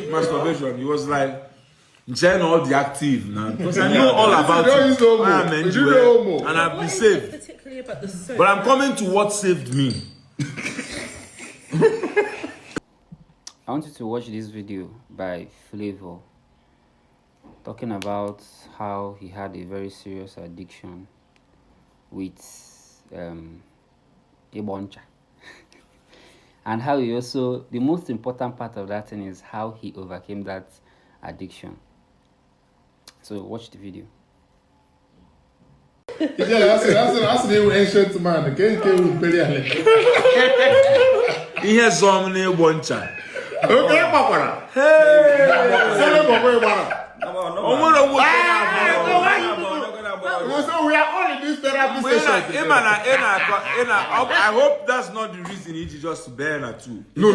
Masturbation. He was like, Jen all the active now. Because I know all about it. And I've been saved. Particularly about the soap. But I'm coming to what saved me. I want you to watch this video by Flavour talking about how he had a very serious addiction with Eboncha. And how he also, the most important part of that thing is how he overcame that addiction. So watch the video. That's the ancient man. He has some name Eboncha. Okay, Papa. Hey, so we are all in this therapy session. I hope that's not the reason he just burn at two. No.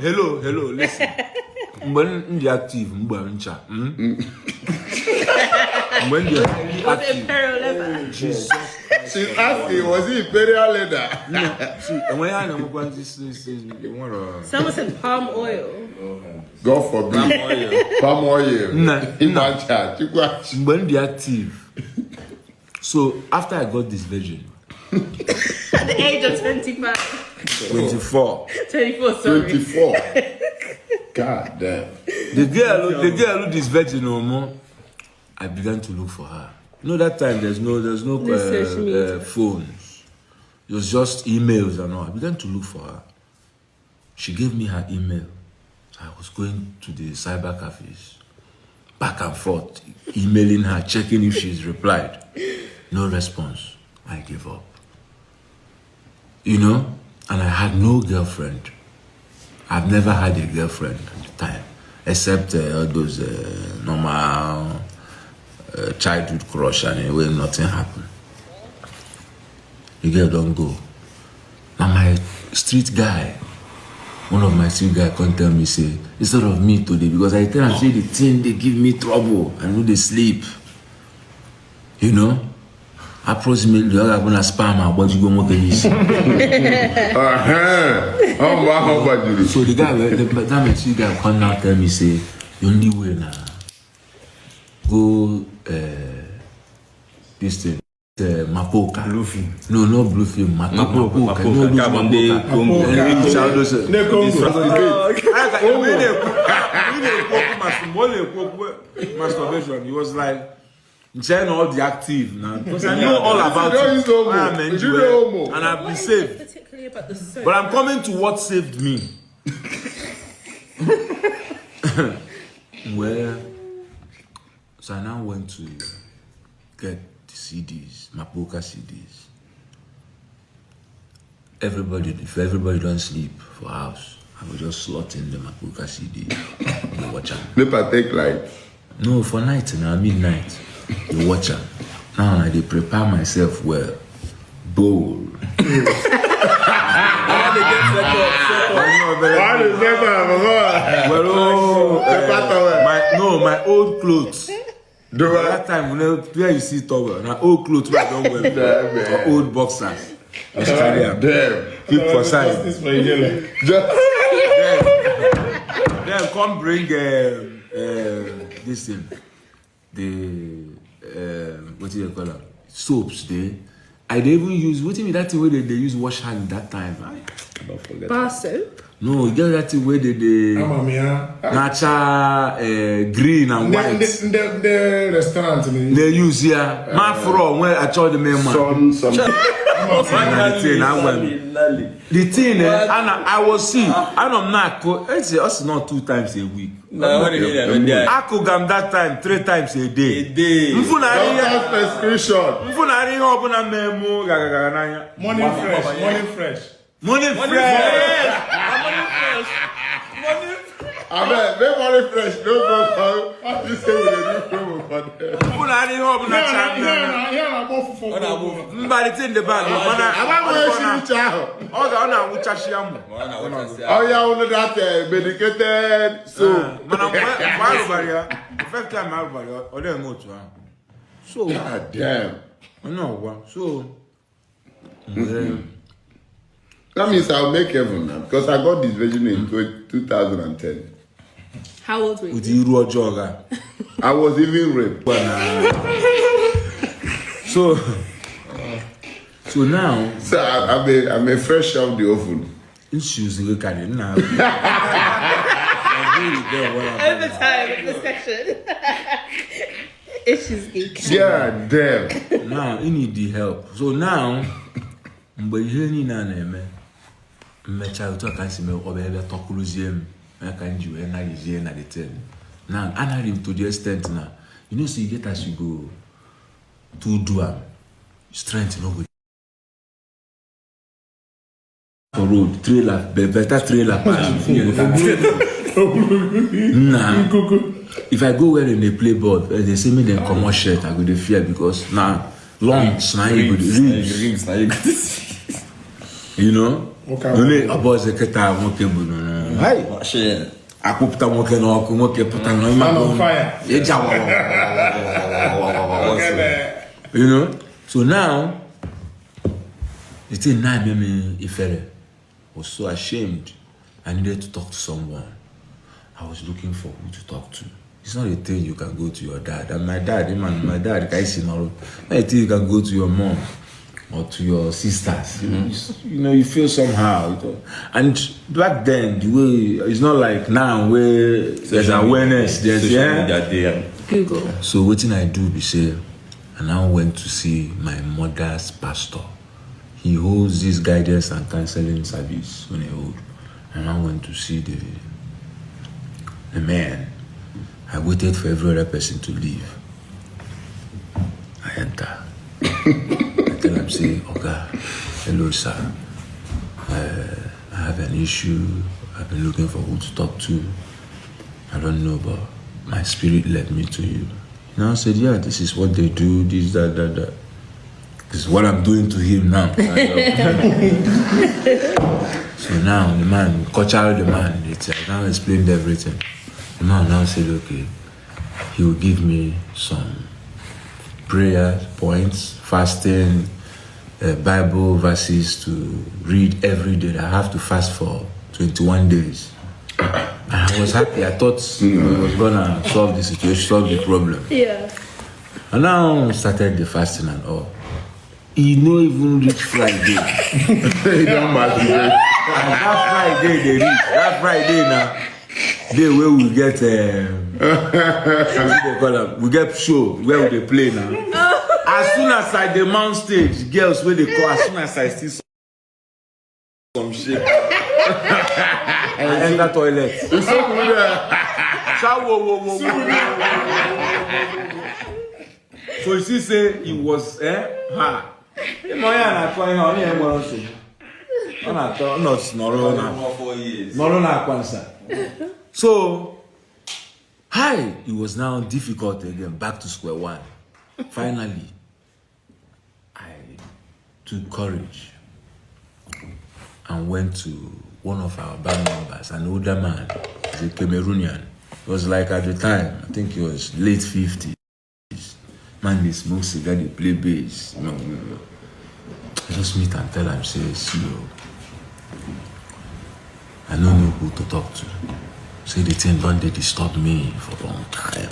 Hello, listen. When the active, when the active, Jesus. She's asking, was he imperial leather? No, see, and when I know what Someone said palm oil. God forbid. Palm oil. When the active. So after I got this virgin. At the age of 25. 24. 24, sorry. 24. God damn. The girl who this virgin no more, I began to look for her. You know that time there's no phones. It was just emails and all. I began to look for her. She gave me her email. I was going to the cyber cafes, back and forth, emailing her, checking if she's replied. No response. I gave up. You know, and I had no girlfriend. I've never had a girlfriend at the time, except all those normal childhood crush, and when nothing happened. The girl don't go. Now my street guy, one of my street guy come tell me, say, instead of me today, because I tell and say the thing, they give me trouble, I know they sleep. You know? Approximately, I'm gonna spam my body go more than this. So the guy, the time I see the guy come now tell me, say, the only way now, go this thing, Mapoka. Bluefin. No, not Bluefin, Mapoka. Masturbation. He was like, Jen all the active now. Because I know all about it. And I've been saved. Particularly about the soap. But I'm coming to what saved me. Well, so I now went to get the CDs, Mapoka CDs. If everybody don't sleep for house, I will just slot in the Mapoka CD. You watch them. They partake like? No, for night now, midnight. You watch them. Now I prepare myself well. Bold. My old clothes. That time, where you see towel, my old clothes where I don't wear, or old boxers. Australia. Damn. Keep for side. Then come bring this thing. The what do you call it? Soaps there. I didn't even use what do you mean that thing where they use wash hand that time. I don't forget. Bar soap? No, you get that thing where they natural green and white. The restaurant they use here. My from where I told the main man. The thing, and I was see, I don't know, it's us not 2 times a week. I could come that time 3 times a day. Morning fresh. I bet, very money fresh. Don't go for what you say with a new promo for them. But it's in the bag. Oh, yeah, all of that medicated. So, the first time I or then go to her. So, God damn. I know. So, That means I'll make heaven now because I got this virgin in 2010. How old were you? With you, Roger. I was even raped. So now, So I'm a fresh out the oven. issues look at it now. Over time in the section. Issues geek. Yeah, damn. Now you need the help. So now, but you need an me child talk and see me over talk cruising. I can do energy and the ten. Now, I had him to the extent now. You know, so you get as you go to do strength, you know. For road, trailer, better trailer. Nah. If I go where they play ball, they say me then come on shirt, I go to fear because now lungs, now you go to ribs. You know? Only a boss a keta moke buno. Hi. Shit. I put a moke no moke put a no Man on fire. You know? So now the thing now made me ifere. I was so ashamed. I needed to talk to someone. I was looking for who to talk to. It's not a thing you can go to your dad. And my dad, my dad, guys, you know, I think you can go to your mom or to your sisters. You know, you feel somehow. And back then, the way it's not like now where there's awareness. There's Google. So what thing I do be say, and I went to see my mother's pastor. He holds this guidance and counseling service on a hold. And I went to see the man. I waited for every other person to leave. I enter. I tell him, say, okay, hello, sir. I have an issue. I've been looking for who to talk to. I don't know, but my spirit led me to you. You know, I said, yeah, this is what they do, this, that. This is what I'm doing to him now. So now the man, coach out the man, I now explained everything. The man now said, okay, he will give me some prayer points, fasting, Bible verses to read every day. I have to fast for 21 days. And I was happy. I thought he was gonna solve the situation, solve the problem. Yeah. And now started the fasting and all. He no even reach Friday. He don't matter. That Friday they reach. That Friday now. Day where we get we get show where they play now. As soon as I demand stage, girls where they call, as soon as I see some shit. I enter toilet. So you see say he was So, it was now difficult again, back to square one. Finally, I took courage and went to one of our band members, an older man, he's a Cameroonian. It was like at the time, I think he was late 50s. Man, they smoke cigar, they play bass. No. I just meet and tell him, say, I don't know who to talk to. Say the thing don't they disturb me for a long time.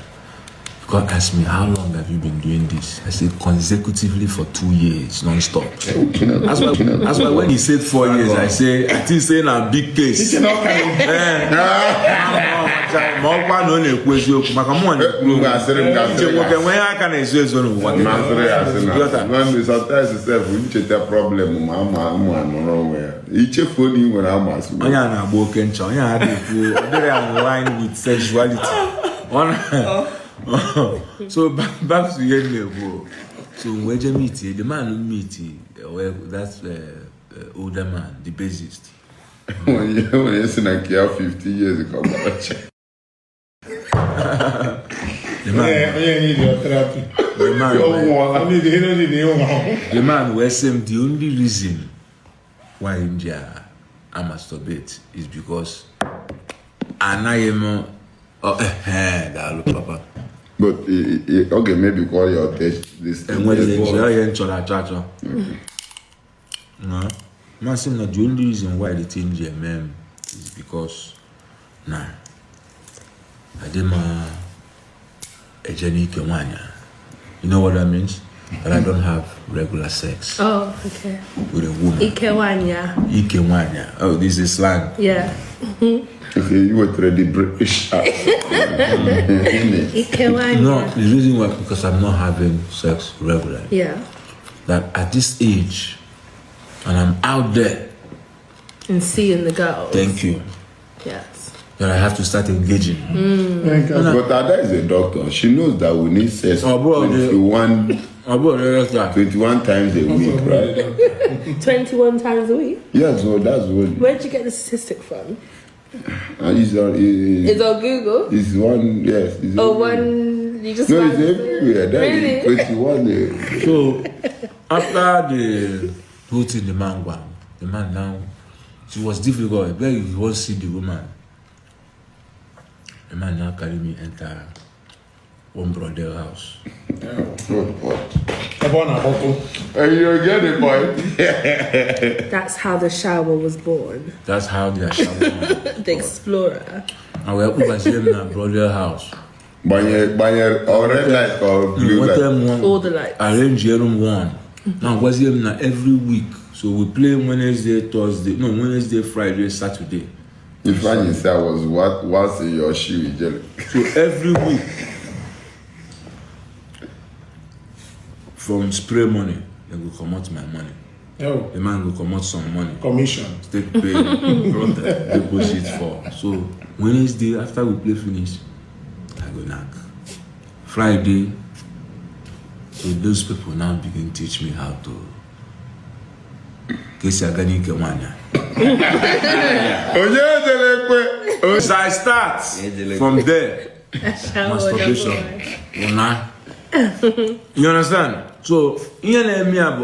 God asked me, how long have you been doing this? I said, consecutively for 2 years, non-stop. That's why when he said 4 years, I say, I think saying a big case. When sometimes it's a problem, each phone when I'm asking. With sexuality. So back to Yenebo. So when you meet the man who meet that's older man, the bassist. When you see like 50 years ago. The man who same the only reason why India I masturbate is because Papa. But okay, maybe call your test this. And when they enjoy Man, saying that the only reason why they change their name is because now I did my Ejeni Kewanya. You know what that means? That I don't have regular sex Oh, okay. with a woman. Ikewanya. Ikewanya. Oh, this is slang. Yeah. Okay, you were already British. Ikewanya. No, the reason why because I'm not having sex regularly. Yeah. That at this age, and I'm out there. And seeing the girls. Thank you. Yes. That I have to start engaging. But Ada is a doctor. She knows that we need sex Oh, bro, 21 that's 21 times a week, right? 21 times a week. Yeah, so that's what. Where'd you get the statistic from? It's It's on Google. it's one, yes. It's Oh, everywhere. one. You just. No, found it's it? everywhere. That is Really? 21. So after the whole thing, the man now, it was difficult. I beg you won't see the woman. The man now carry me enter one brother house. And you get the point. That's how the shower was born. That's how they are showering. The explorer. And we are over in a brother house. By or red light or blue What light. time one? All the lights. Arrange room one. Now was him now every week. So we play Wednesday, Thursday, no Wednesday, Friday, Saturday. You find yourself was what's in your shoe, jelly. So every week, from spray money, they will come out my money. Oh, The man will come out some money. commission. Take pay, deposit for. So Wednesday after we play finish, I go knock. Friday, so those people now begin teach me how to. Kesi agani kemanya. So I start from there. Masturbation. You understand? So,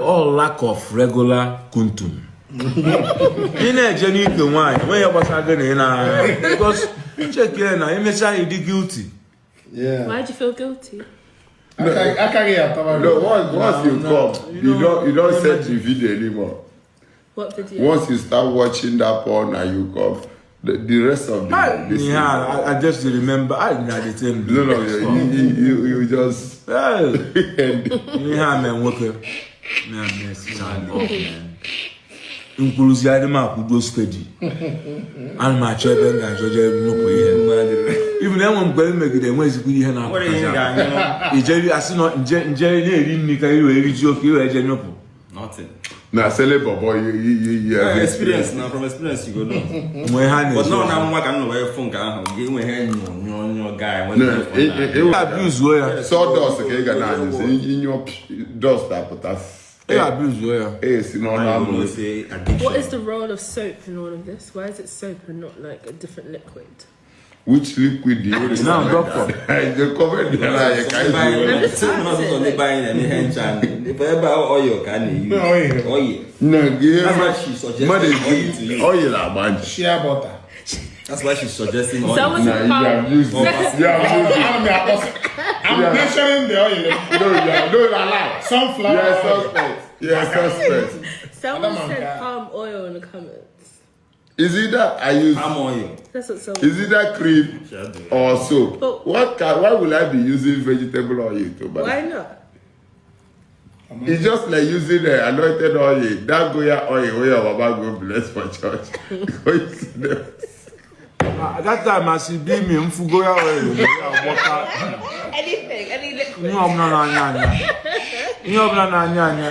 all lack of regular kuntum. Because check here now, you may guilty. Yeah. Why'd you feel guilty? I can't get out. No, once you no, come, you you know, don't set the video anymore. What video? Once you start watching that porn and you come, the rest of the I just remember I not the same. No, you just Hey, man, worker. Man, man. Inclusive adema kudo steady. And my children and Georgia no here. Even then one girl make them when you here now. What is it, guy? Ijeri asino nje eri ni ka you eri joke you eje nopo. Nothing. now sell bobo you have Experience now, from experience you go know. When hand But no, now I can know where phone can give me hand your guy. When No, it abuse where. sawdust okay gana in your dust that but that's Abuse where. it's no normal. say addiction. What is the role of soap in all of this? Why is it soap and not like a different liquid? Which liquid do you Now doctor. the comment you buying any hand chan. If ever oil can you use oil. no give That's why she suggested oil to you. oil a bunch. Shea butter. That's why she's suggesting oil. Someone Nah, you have used it. I'm mentioning the oil. No, you don't allow. Sunflower You're oil. suspect. You're suspect. Someone Adam and said God. palm oil in the comments. Is it that I use? Palm oil. That's what someone. Is it that cream or soap? But- Why will I be using vegetable oil to buy? Why not? It's just like using anointed oil. That Goya oil where your Baba go bless for church. That time I see be me mfugoya oil. Anything, any liquid. You know na nyanya. You know na nyanya.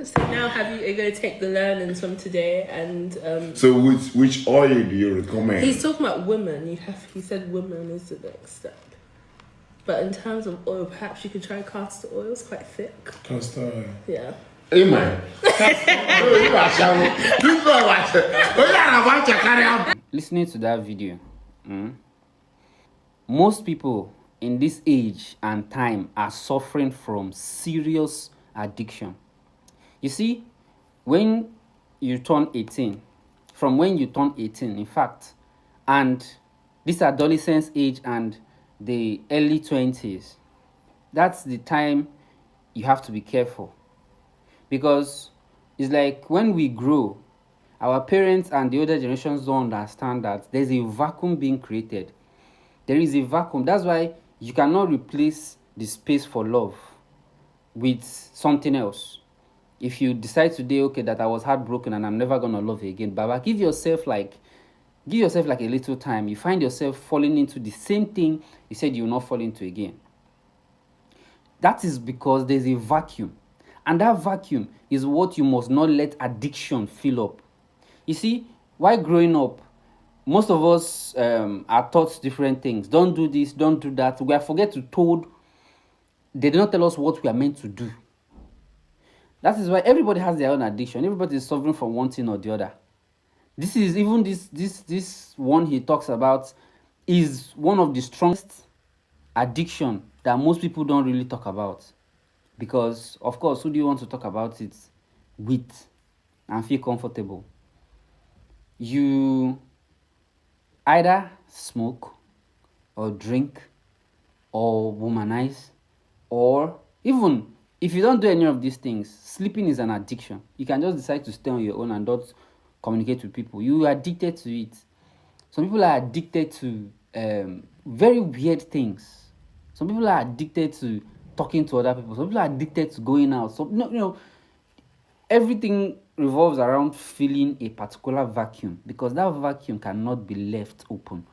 So now are you going to take the learnings from today and So which oil do you recommend? he's talking about women. He said women is the next step. But in terms of oil, perhaps you could try castor oil. It's quite thick. Castor oil. Yeah. Amen. Listening to that video, most people in this age and time are suffering from serious addiction. You see, when you turn 18, from when you turn 18, in fact, and this adolescence age and the early 20s, that's the time you have to be careful. Because it's like when we grow, our parents and the older generations don't understand that there's a vacuum being created. There is a vacuum. That's why you cannot replace the space for love with something else. If you decide today, okay, that I was heartbroken and I'm never gonna love again, Baba, give yourself like a little time. You find yourself falling into the same thing you said you will not fall into again. That is because there's a vacuum. And that vacuum is what you must not let addiction fill up. You see, while growing up, most of us are taught different things. Don't do this, don't do that. We are told. They did not tell us what we are meant to do. That is why everybody has their own addiction. Everybody is suffering from one thing or the other. This is even this one he talks about is one of the strongest addiction that most people don't really talk about. Because, of course, who do you want to talk about it with and feel comfortable? You either smoke or drink or womanize, or even if you don't do any of these things, sleeping is an addiction. You can just decide to stay on your own and not communicate with people. You are addicted to it. Some people are addicted to very weird things. Some people are addicted to talking to other people. Some people are addicted to going out. So everything revolves around filling a particular vacuum, because that vacuum cannot be left open.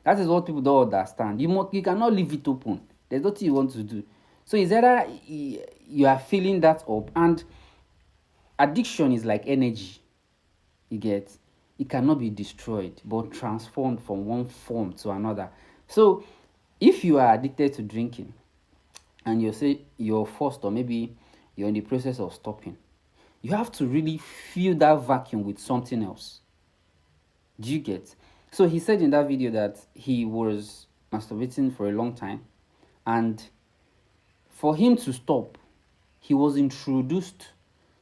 That is what people don't understand. You cannot leave it open. There's nothing you want to do. So it's either you are filling that up, and addiction is like energy. You get, it cannot be destroyed but transformed from one form to another. So if you are addicted to drinking and you're forced, or maybe you're in the process of stopping, you have to really fill that vacuum with something else. Do you get? So he said in that video that he was masturbating for a long time, and for him to stop, he was introduced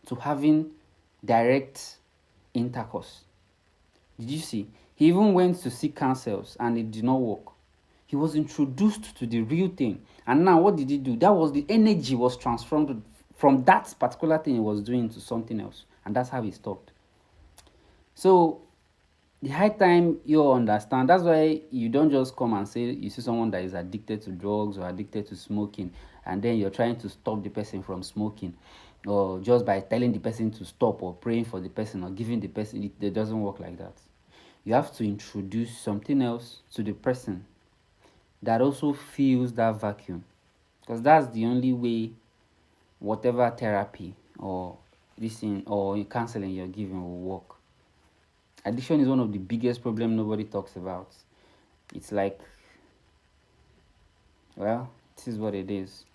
to having direct intercourse. Did you see? He even went to seek counsels and it did not work. He was introduced to the real thing. And now what did he do? That was the energy was transformed from that particular thing he was doing to something else. And that's how he stopped. So the high time you understand. That's why you don't just come and say you see someone that is addicted to drugs or addicted to smoking, and then you're trying to stop the person from smoking, or just by telling the person to stop, or praying for the person, or giving the person. It doesn't work like that. You have to introduce something else to the person that also fills that vacuum, because that's the only way whatever therapy or this thing or counseling you're giving will work. Addiction is one of the biggest problems nobody talks about. It's like, well, this is what it is.